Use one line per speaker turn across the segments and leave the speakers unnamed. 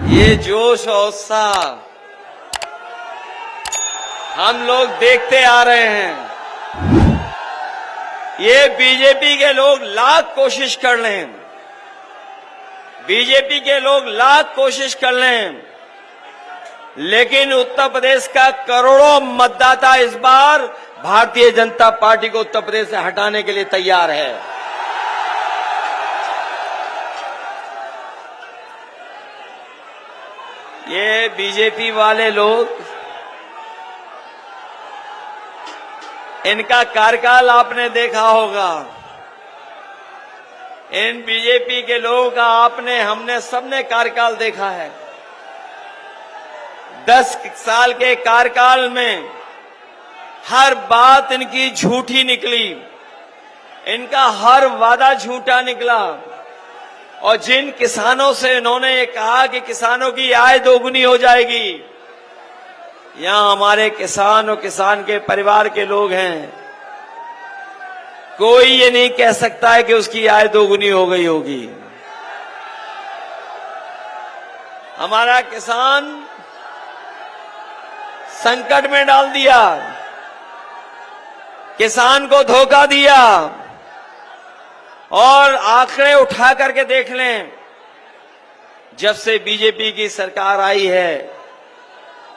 ये जोश और उत्साह हम लोग देखते आ रहे हैं। ये बीजेपी के लोग लाख कोशिश कर लें, बीजेपी के लोग लाख कोशिश कर लें, लेकिन उत्तर प्रदेश का करोड़ों मतदाता इस बार भारतीय जनता पार्टी को उत्तर प्रदेश से हटाने के लिए तैयार है। ये बीजेपी वाले लोग, इनका कार्यकाल आपने देखा होगा। इन बीजेपी के लोगों का हमने सबने कार्यकाल देखा है। 10 साल के कार्यकाल में हर बात इनकी झूठी निकली, इनका हर वादा झूठा निकला। और जिन किसानों से इन्होंने ये कहा कि किसानों की आय दोगुनी हो जाएगी, यहां हमारे किसान और किसान के परिवार के लोग हैं, कोई ये नहीं कह सकता है कि उसकी आय दोगुनी हो गई होगी। हमारा किसान संकट में डाल दिया, किसान को धोखा दिया। और आंकड़े उठा करके देख लें, जब से बीजेपी की सरकार आई है,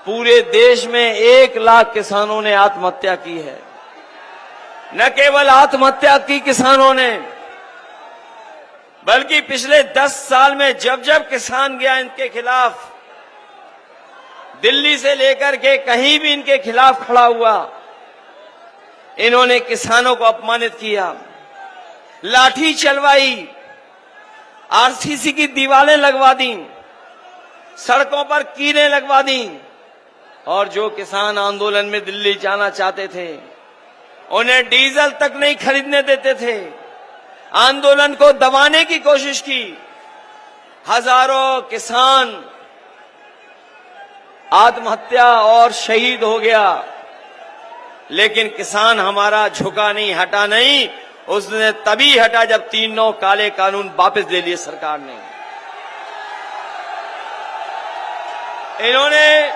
पूरे देश में 1 लाख किसानों ने आत्महत्या की है। न केवल आत्महत्या की किसानों ने, बल्कि पिछले 10 साल में जब जब किसान गया इनके खिलाफ, दिल्ली से लेकर के कहीं भी इनके खिलाफ खड़ा हुआ, इन्होंने किसानों को अपमानित किया, लाठी चलवाई, आरसीसी की दीवारें लगवा दी, सड़कों पर कीलें लगवा दी। और जो किसान आंदोलन में दिल्ली जाना चाहते थे, उन्हें डीजल तक नहीं खरीदने देते थे। आंदोलन को दबाने की कोशिश की। हजारों किसान आत्महत्या और शहीद हो गया, लेकिन किसान हमारा झुका नहीं, हटा नहीं। उसने तभी हटा जब 3-9 काले कानून वापस ले लिए सरकार ने। इन्होंने,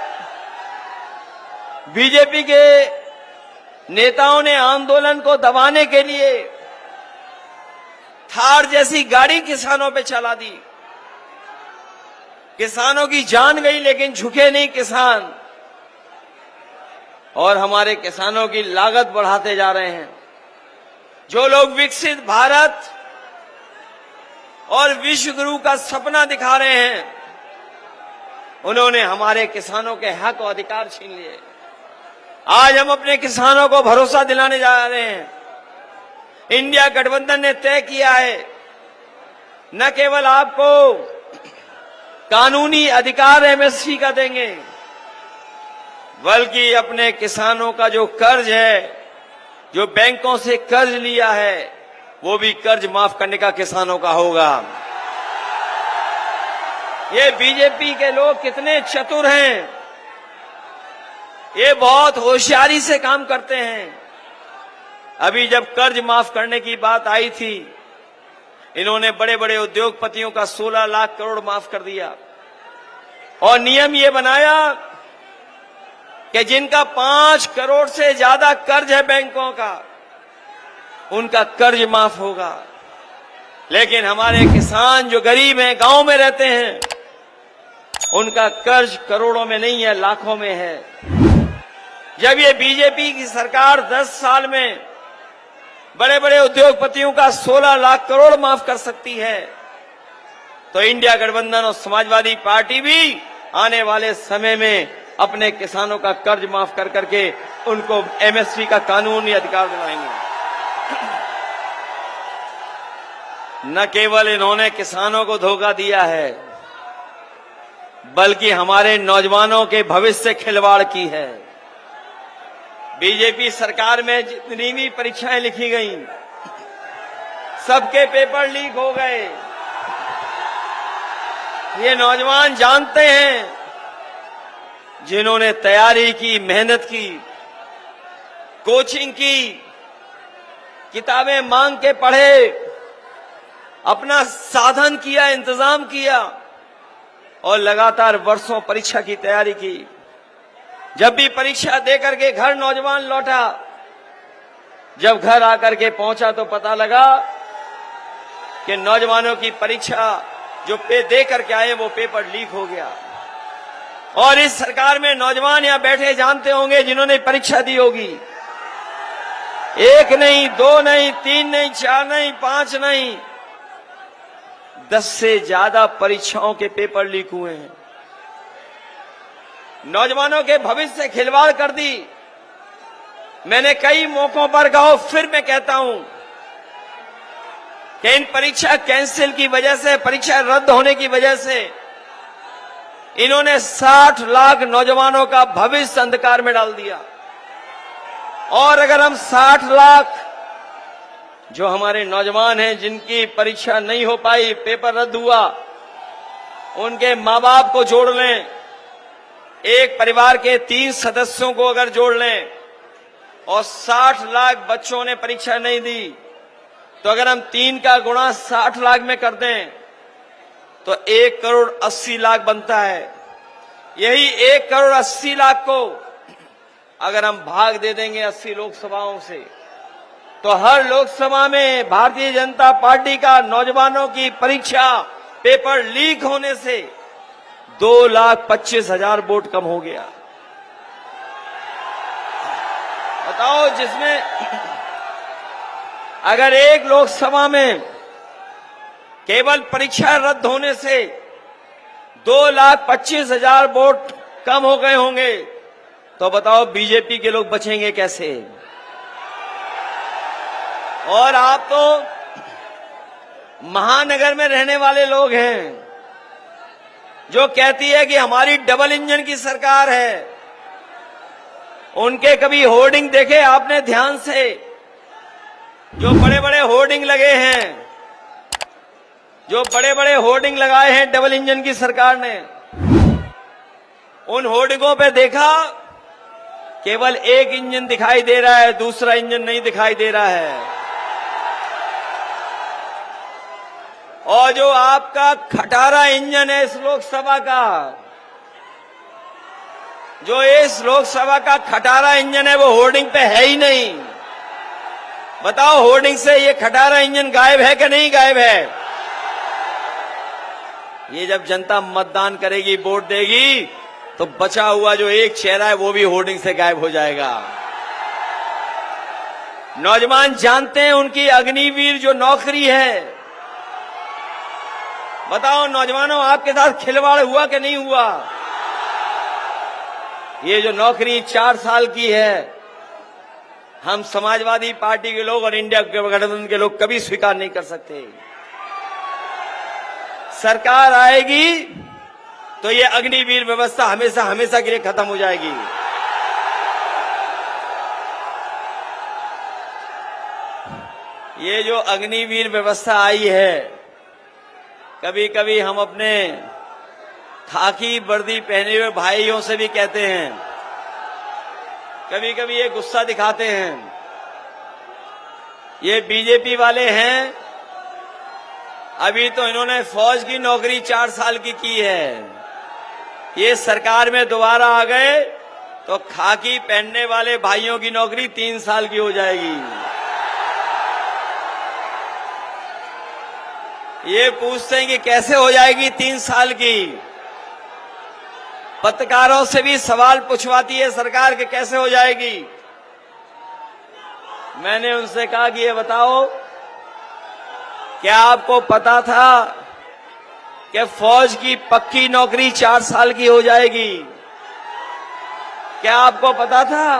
बीजेपी के नेताओं ने आंदोलन को दबाने के लिए थार जैसी गाड़ी किसानों पे चला दी। किसानों की जान गई, लेकिन झुके नहीं किसान। और हमारे किसानों की लागत बढ़ाते जा रहे हैं। जो लोग विकसित भारत और विश्व गुरु का सपना दिखा रहे हैं, उन्होंने हमारे किसानों के हक और अधिकार छीन लिए। आज हम अपने किसानों को भरोसा दिलाने जा रहे हैं। इंडिया गठबंधन ने तय किया है, न केवल आपको कानूनी अधिकार एमएसपी का देंगे, बल्कि अपने किसानों का जो कर्ज है, जो बैंकों से कर्ज लिया है, वो भी कर्ज माफ करने का किसानों का होगा। ये बीजेपी के लोग कितने चतुर हैं, ये बहुत होशियारी से काम करते हैं। अभी जब कर्ज माफ करने की बात आई थी, इन्होंने बड़े बड़े उद्योगपतियों का 16 लाख करोड़ माफ कर दिया। और नियम ये बनाया कि जिनका 5 करोड़ से ज्यादा कर्ज है बैंकों का, उनका कर्ज माफ होगा। लेकिन हमारे किसान जो गरीब हैं, गांव में रहते हैं, उनका कर्ज करोड़ों में नहीं है, लाखों में है। जब ये बीजेपी की सरकार 10 साल में बड़े बड़े उद्योगपतियों का 16 लाख करोड़ माफ कर सकती है, तो इंडिया गठबंधन और समाजवादी पार्टी भी आने वाले समय में अपने किसानों का कर्ज माफ कर करके उनको एमएसपी का कानूनी अधिकार दिलाएंगे। न केवल इन्होंने किसानों को धोखा दिया है, बल्कि हमारे नौजवानों के भविष्य से खिलवाड़ की है। बीजेपी सरकार में जितनी भी परीक्षाएं लिखी गईं, सबके पेपर लीक हो गए। ये नौजवान जानते हैं, जिन्होंने तैयारी की, मेहनत की, कोचिंग की, किताबें मांग के पढ़े, अपना साधन किया, इंतजाम किया, और लगातार वर्षों परीक्षा की तैयारी की। जब भी परीक्षा दे करके घर नौजवान लौटा, जब घर आकर के पहुंचा तो पता लगा कि नौजवानों की परीक्षा जो दे करके आए वो पेपर लीक हो गया। और इस सरकार में नौजवान यहां बैठे जानते होंगे जिन्होंने परीक्षा दी होगी, 1 नहीं, 2 नहीं, 3 नहीं, 4 नहीं, 5 नहीं, 10 से ज्यादा परीक्षाओं के पेपर लीक हुए हैं। नौजवानों के भविष्य से खिलवाड़ कर दी। मैंने कई मौकों पर कहा, फिर मैं कहता हूं कि इन परीक्षा कैंसिल की वजह से, परीक्षा रद्द होने की वजह से इन्होंने 60 लाख नौजवानों का भविष्य अंधकार में डाल दिया। और अगर हम 60 लाख जो हमारे नौजवान हैं जिनकी परीक्षा नहीं हो पाई, पेपर रद्द हुआ, उनके मां बाप को जोड़ लें, एक परिवार के 3 सदस्यों को अगर जोड़ लें और 60 लाख बच्चों ने परीक्षा नहीं दी, तो अगर हम 3 का गुणा 60 लाख में कर दें तो 1 करोड़ 80 लाख बनता है। यही 1 करोड़ 80 लाख को अगर हम भाग दे देंगे 80 लोकसभाओं से, तो हर लोकसभा में भारतीय जनता पार्टी का नौजवानों की परीक्षा पेपर लीक होने से 2,25,000 वोट कम हो गया। बताओ, जिसमें अगर एक लोकसभा में केवल परीक्षा रद्द होने से 2,25,000 वोट कम हो गए होंगे, तो बताओ बीजेपी के लोग बचेंगे कैसे? और आप तो महानगर में रहने वाले लोग हैं जो कहती है कि हमारी डबल इंजन की सरकार है। उनके कभी होर्डिंग देखे आपने ध्यान से? जो बड़े बड़े होर्डिंग लगे हैं, जो बड़े बड़े होर्डिंग लगाए हैं डबल इंजन की सरकार ने, उन होर्डिंगों पे देखा केवल एक इंजन दिखाई दे रहा है, दूसरा इंजन नहीं दिखाई दे रहा है। और जो आपका खटारा इंजन है इस लोकसभा का, जो इस लोकसभा का खटारा इंजन है, वो होर्डिंग पे है ही नहीं। बताओ, होर्डिंग से ये खटारा इंजन गायब है कि नहीं गायब है? ये जब जनता मतदान करेगी, वोट देगी, तो बचा हुआ जो एक चेहरा है वो भी होर्डिंग से गायब हो जाएगा। नौजवान जानते हैं उनकी अग्निवीर जो नौकरी है। बताओ नौजवानों, आपके साथ खिलवाड़ हुआ कि नहीं हुआ? ये जो नौकरी 4 साल की है, हम समाजवादी पार्टी के लोग और इंडिया गठबंधन के लोग कभी स्वीकार नहीं कर सकते। सरकार आएगी तो ये अग्निवीर व्यवस्था हमेशा हमेशा के लिए खत्म हो जाएगी। ये जो अग्निवीर व्यवस्था आई है, कभी कभी हम अपने खाकी वर्दी पहने हुए भाइयों से भी कहते हैं, कभी कभी ये गुस्सा दिखाते हैं। ये बीजेपी वाले हैं, अभी तो इन्होंने फौज की नौकरी 4 साल की है। ये सरकार में दोबारा आ गए तो खाकी पहनने वाले भाइयों की नौकरी 3 साल की हो जाएगी। ये पूछते हैं कि कैसे हो जाएगी 3 साल की? पत्रकारों से भी सवाल पूछवाती है सरकार के कैसे हो जाएगी। मैंने उनसे कहा कि ये बताओ, क्या आपको पता था कि फौज की पक्की नौकरी 4 साल की हो जाएगी? क्या आपको पता था?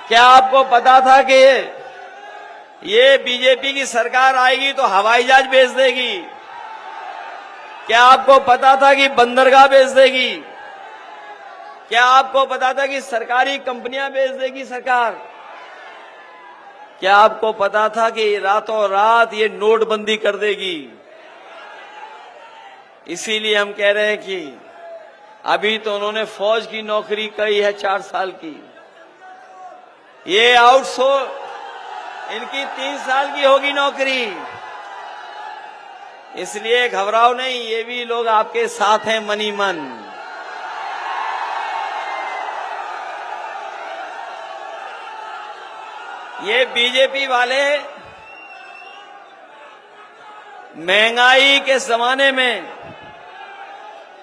क्या आपको पता था कि ये बीजेपी की सरकार आएगी तो हवाई जहाज भेज देगी? क्या आपको पता था कि बंदरगाह भेज देगी? क्या आपको पता था कि सरकारी कंपनियां भेज देगी सरकार? क्या आपको पता था कि रातों रात ये नोटबंदी कर देगी? इसीलिए हम कह रहे हैं कि अभी तो उन्होंने फौज की नौकरी कही है 4 साल की, ये आउटसोर्स इनकी 3 साल की होगी नौकरी। इसलिए घबराओ नहीं, ये भी लोग आपके साथ हैं मनी मन। ये बीजेपी वाले महंगाई के जमाने में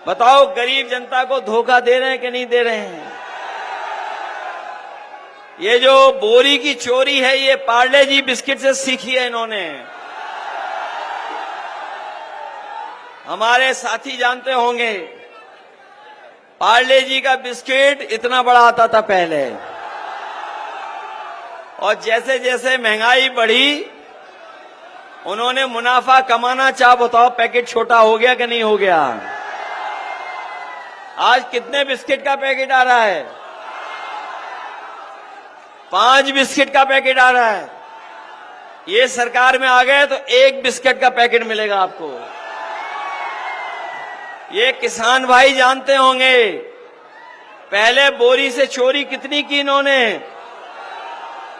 बताओ गरीब जनता को धोखा दे रहे हैं कि नहीं दे रहे हैं? ये जो बोरी की चोरी है ये पार्ले जी बिस्किट से सीखी है इन्होंने। हमारे साथी जानते होंगे पार्ले जी का बिस्किट इतना बड़ा आता था पहले, और जैसे जैसे महंगाई बढ़ी उन्होंने मुनाफा कमाना चाह, बताओ पैकेट छोटा हो गया कि नहीं हो गया? आज कितने बिस्किट का पैकेट आ रहा है? 5 बिस्किट का पैकेट आ रहा है। ये सरकार में आ गए तो 1 बिस्किट का पैकेट मिलेगा आपको। ये किसान भाई जानते होंगे पहले बोरी से चोरी कितनी की इन्होंने,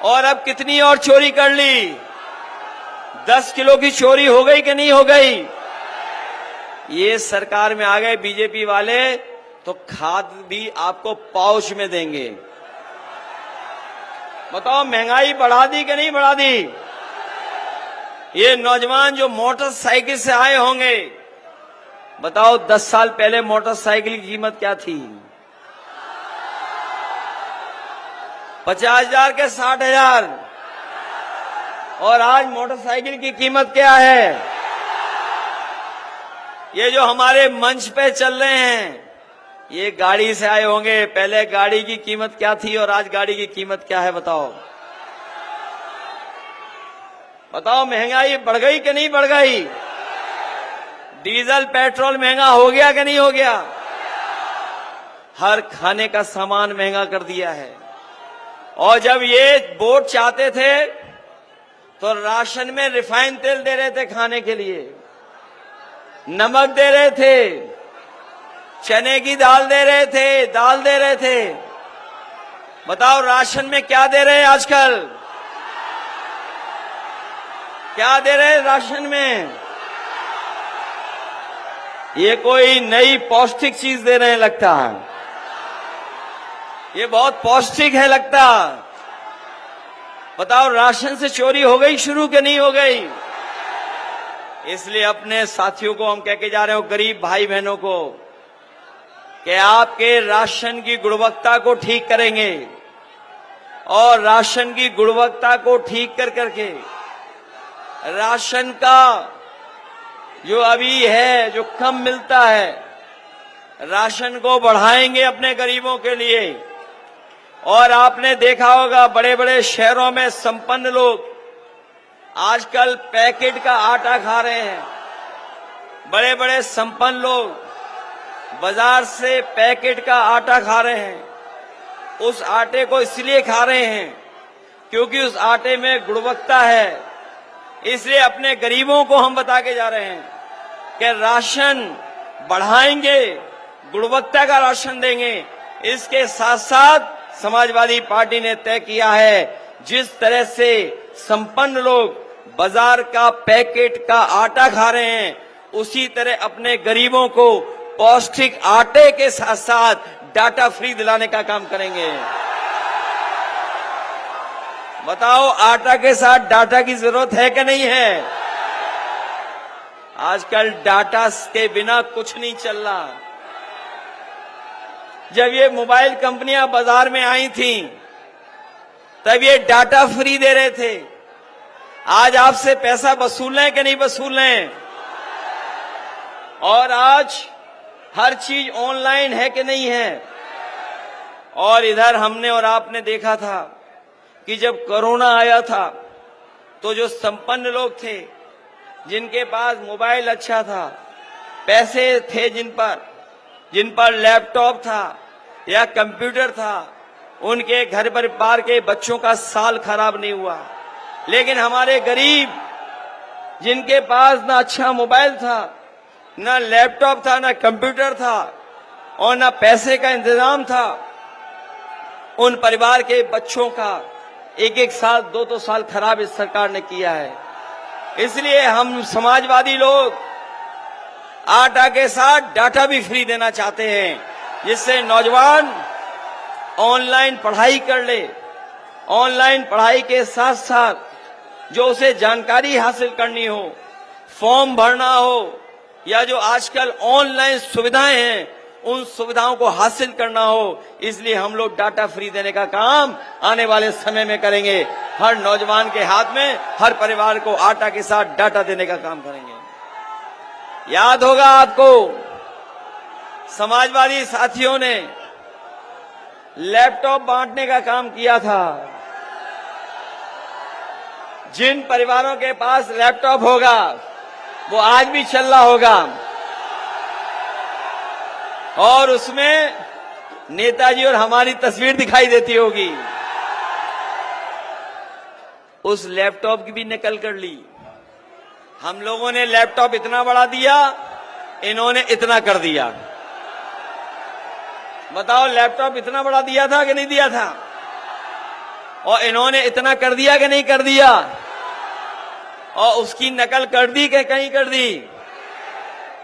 और अब कितनी और चोरी कर ली। 10 किलो की चोरी हो गई कि नहीं हो गई? ये सरकार में आ गए बीजेपी वाले तो खाद भी आपको पाउच में देंगे। बताओ महंगाई बढ़ा दी कि नहीं बढ़ा दी? ये नौजवान जो मोटरसाइकिल से आए होंगे, बताओ 10 साल पहले मोटरसाइकिल की कीमत क्या थी? 50,000 के 60,000, और आज मोटरसाइकिल की कीमत क्या है? ये जो हमारे मंच पे चल रहे हैं ये गाड़ी से आए होंगे, पहले गाड़ी की कीमत क्या थी और आज गाड़ी की कीमत क्या है? बताओ बताओ महंगाई बढ़ गई कि नहीं बढ़ गई? डीजल पेट्रोल महंगा हो गया कि नहीं हो गया? हर खाने का सामान महंगा कर दिया है। और जब ये वोट चाहते थे तो राशन में रिफाइन तेल दे रहे थे खाने के लिए, नमक दे रहे थे, चने की दाल दे रहे थे, दाल दे रहे थे। बताओ राशन में क्या दे रहे हैं आजकल? क्या दे रहे हैं राशन में? ये कोई नई पौष्टिक चीज दे रहे हैं लगता है। ये बहुत पौष्टिक है लगता। बताओ राशन से चोरी हो गई शुरू कि नहीं हो गई? इसलिए अपने साथियों को हम कह के जा रहे हो, गरीब भाई बहनों को, कि आपके राशन की गुणवत्ता को ठीक करेंगे, और राशन की गुणवत्ता को ठीक कर करके राशन का जो अभी है जो कम मिलता है राशन को बढ़ाएंगे अपने गरीबों के लिए। और आपने देखा होगा बड़े बड़े शहरों में संपन्न लोग आजकल पैकेट का आटा खा रहे हैं। बड़े बड़े संपन्न लोग बाजार से पैकेट का आटा खा रहे हैं। उस आटे को इसलिए खा रहे हैं क्योंकि उस आटे में गुणवत्ता है। इसलिए अपने गरीबों को हम बता के जा रहे हैं कि राशन बढ़ाएंगे, गुणवत्ता का राशन देंगे। इसके साथ साथ समाजवादी पार्टी ने तय किया है जिस तरह से संपन्न लोग बाजार का पैकेट का आटा खा रहे हैं उसी तरह अपने गरीबों को पौष्टिक आटे के साथ साथ डाटा फ्री दिलाने का काम करेंगे। बताओ आटा के साथ डाटा की जरूरत है कि नहीं है? आजकल डाटा के बिना कुछ नहीं चल रहा। जब ये मोबाइल कंपनियां बाजार में आई थी तब ये डाटा फ्री दे रहे थे। आज आपसे पैसा वसूल लें कि नहीं वसूल लें? और आज हर चीज ऑनलाइन है कि नहीं है? और इधर हमने और आपने देखा था कि जब कोरोना आया था तो जो संपन्न लोग थे, जिनके पास मोबाइल अच्छा था, पैसे थे, जिन पर लैपटॉप था या कंप्यूटर था, उनके घर परिवार के बच्चों का साल खराब नहीं हुआ। लेकिन हमारे गरीब जिनके पास ना अच्छा मोबाइल था, ना लैपटॉप था, ना कंप्यूटर था और ना पैसे का इंतजाम था, उन परिवार के बच्चों का एक साल 2 साल खराब इस सरकार ने किया है। इसलिए हम समाजवादी लोग आटा के साथ डाटा भी फ्री देना चाहते हैं, जिससे नौजवान ऑनलाइन पढ़ाई कर ले। ऑनलाइन पढ़ाई के साथ साथ जो उसे जानकारी हासिल करनी हो, फॉर्म भरना हो, या जो आजकल ऑनलाइन सुविधाएं हैं उन सुविधाओं को हासिल करना हो, इसलिए हम लोग डाटा फ्री देने का काम आने वाले समय में करेंगे। हर नौजवान के हाथ में, हर परिवार को आटा के साथ डाटा देने का काम करेंगे। याद होगा आपको, समाजवादी साथियों ने लैपटॉप बांटने का काम किया था। जिन परिवारों के पास लैपटॉप होगा वो आज भी चल रहा होगा, और उसमें नेताजी और हमारी तस्वीर दिखाई देती होगी। उस लैपटॉप की भी नकल कर ली। हम लोगों ने लैपटॉप इतना बड़ा दिया, इन्होंने इतना कर दिया। बताओ, लैपटॉप इतना बड़ा दिया था कि नहीं दिया था? और इन्होंने इतना कर दिया कि नहीं कर दिया? और उसकी नकल कर दी कि कहीं कर दी?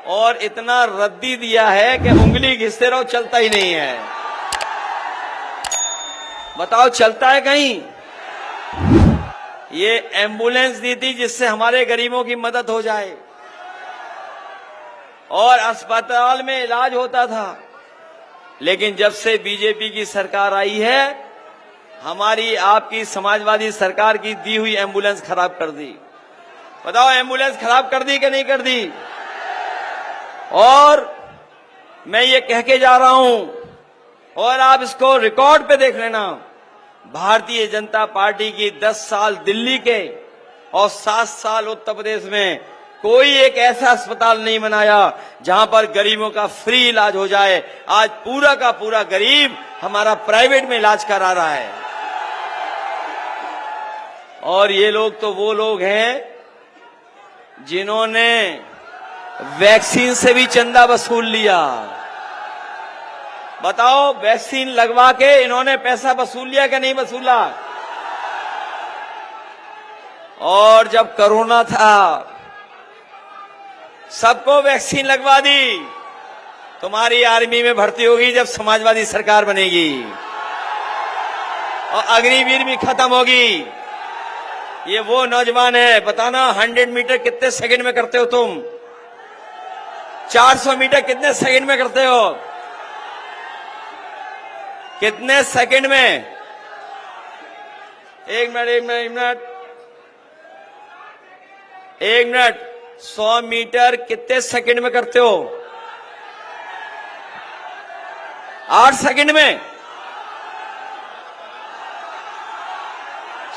और इतना रद्दी दिया है कि उंगली घिसते रहो, चलता ही नहीं है। बताओ, चलता है कहीं? ये एम्बुलेंस दी थी जिससे हमारे गरीबों की मदद हो जाए, और अस्पताल में इलाज होता था। लेकिन जब से बीजेपी की सरकार आई है, हमारी आपकी समाजवादी सरकार की दी हुई एम्बुलेंस खराब कर दी। बताओ, एम्बुलेंस खराब कर दी कि नहीं कर दी? और मैं ये कह के जा रहा हूं, और आप इसको रिकॉर्ड पे देख लेना, भारतीय जनता पार्टी की 10 साल दिल्ली के और 7 साल उत्तर प्रदेश में कोई एक ऐसा अस्पताल नहीं बनाया जहां पर गरीबों का फ्री इलाज हो जाए। आज पूरा का पूरा गरीब हमारा प्राइवेट में इलाज करा रहा है। और ये लोग तो वो लोग हैं जिन्होंने वैक्सीन से भी चंदा वसूल लिया। बताओ, वैक्सीन लगवा के इन्होंने पैसा वसूल लिया कि नहीं वसूला? और जब कोरोना था, सबको वैक्सीन लगवा दी। तुम्हारी आर्मी में भर्ती होगी जब समाजवादी सरकार बनेगी, और अग्निवीर भी खत्म होगी। ये वो नौजवान है, बताना 100 मीटर कितने सेकंड में करते हो तुम? 400 मीटर कितने सेकंड में करते हो? कितने सेकंड में? एक मिनट 100 मीटर कितने सेकंड में करते हो? 8 सेकंड में।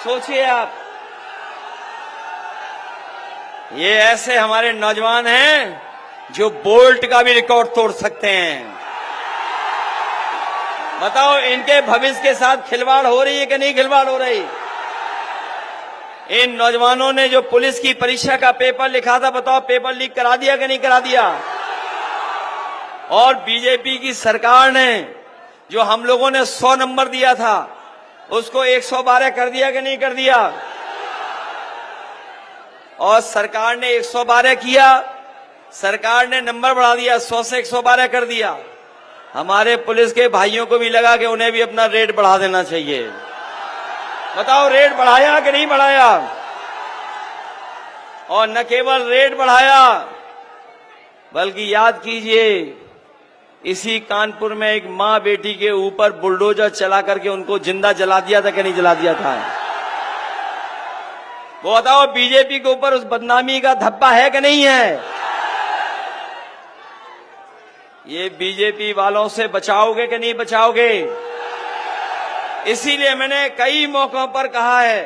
सोचिए आप, ये ऐसे हमारे नौजवान हैं जो बोल्ट का भी रिकॉर्ड तोड़ सकते हैं। बताओ, इनके भविष्य के साथ खिलवाड़ हो रही है कि नहीं खिलवाड़ हो रही? इन नौजवानों ने जो पुलिस की परीक्षा का पेपर लिखा था, बताओ पेपर लीक करा दिया कि नहीं करा दिया? और बीजेपी की सरकार ने जो हम लोगों ने 100 नंबर दिया था, उसको 112 कर दिया कि नहीं कर दिया? और सरकार ने 112 किया, सरकार ने नंबर बढ़ा दिया, 100 से 112 कर दिया। हमारे पुलिस के भाइयों को भी लगा कि उन्हें भी अपना रेट बढ़ा देना चाहिए। बताओ, रेट बढ़ाया कि नहीं बढ़ाया? और न केवल रेट बढ़ाया, बल्कि याद कीजिए, इसी कानपुर में एक मां बेटी के ऊपर बुलडोजर चला करके उनको जिंदा जला दिया था कि नहीं जला दिया था? वो बताओ, बीजेपी के ऊपर उस बदनामी का धब्बा है कि नहीं है? ये बीजेपी वालों से बचाओगे कि नहीं बचाओगे? इसीलिए मैंने कई मौकों पर कहा है,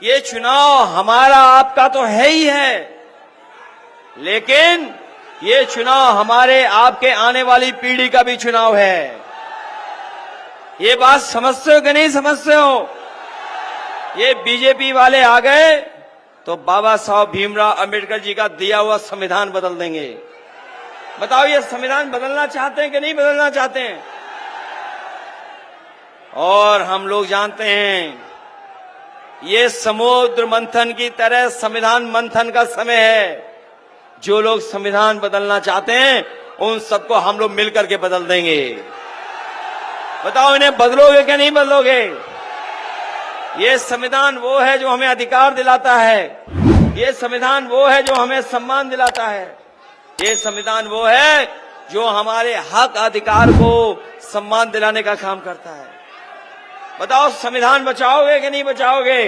ये चुनाव हमारा आपका तो है ही है, लेकिन ये चुनाव हमारे आपके आने वाली पीढ़ी का भी चुनाव है। ये बात समझते हो कि नहीं समझते हो? ये बीजेपी वाले आ गए तो बाबा साहब भीमराव अंबेडकर जी का दिया हुआ संविधान बदल देंगे। बताओ, ये संविधान बदलना चाहते हैं कि नहीं बदलना चाहते हैं? और हम लोग जानते हैं, ये समुद्र मंथन की तरह संविधान मंथन का समय है। जो लोग संविधान बदलना चाहते हैं उन सबको हम लोग मिलकर के बदल देंगे। बताओ इन्हें बदलोगे क्या नहीं बदलोगे? ये संविधान वो है जो हमें अधिकार दिलाता है, ये संविधान वो है जो हमें सम्मान दिलाता है, ये संविधान वो है जो हमारे हक अधिकार को सम्मान दिलाने का काम करता है। बताओ संविधान बचाओगे कि नहीं बचाओगे?